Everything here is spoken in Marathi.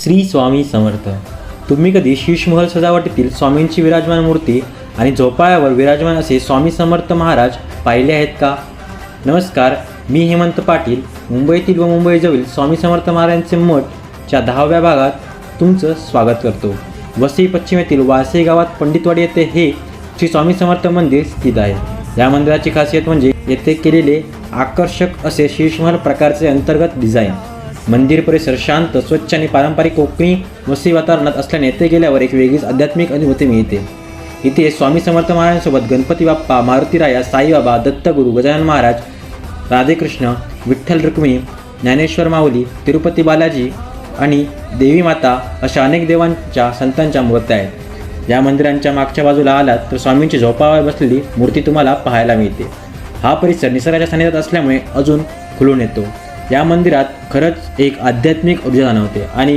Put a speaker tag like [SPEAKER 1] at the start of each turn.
[SPEAKER 1] श्री स्वामी समर्थ. तुम्ही कधी शीशमहल सजावटीतील स्वामींची विराजमान मूर्ती आणि झोपाळ्यावर विराजमान असे स्वामी समर्थ महाराज पाहिले आहेत का? नमस्कार, मी हेमंत पाटील. मुंबईतील व मुंबईजवळील स्वामी समर्थ महाराजांचे मठच्या 10व्या भागात तुमचं स्वागत करतो. वसई पश्चिमेतील वासई गावात पंडितवाडी येथे हे श्री स्वामी समर्थ मंदिर स्थित आहे. या मंदिराची खासियत म्हणजे येथे केलेले आकर्षक असे शीशमहल प्रकारचे अंतर्गत डिझाईन. मंदिर परिसर शांत, स्वच्छ आणि पारंपरिक कोकणी वसई वातावरणात असल्याने येथे गेल्यावर एक वेगळीच आध्यात्मिक अनुभूती मिळते. इथे स्वामी समर्थ महाराजांसोबत गणपती बाप्पा, मारुती राया, साईबाबा, दत्तगुरू, गजानन महाराज, राधेकृष्ण, विठ्ठल रुक्मिणी, ज्ञानेश्वर माऊली, तिरुपती बालाजी आणि देवी माता अशा अनेक देवांच्या संतांच्या मूर्त्या आहेत. या मंदिरांच्या मागच्या बाजूला आलात तर स्वामींची झोपाळ्यावर बसलेली मूर्ती तुम्हाला पाहायला मिळते. हा परिसर निसर्गाच्या सानिध्यात असल्यामुळे अजून खुलून येतो. या मंदिरात खरंच एक आध्यात्मिक ऊर्जा जाणवते आणि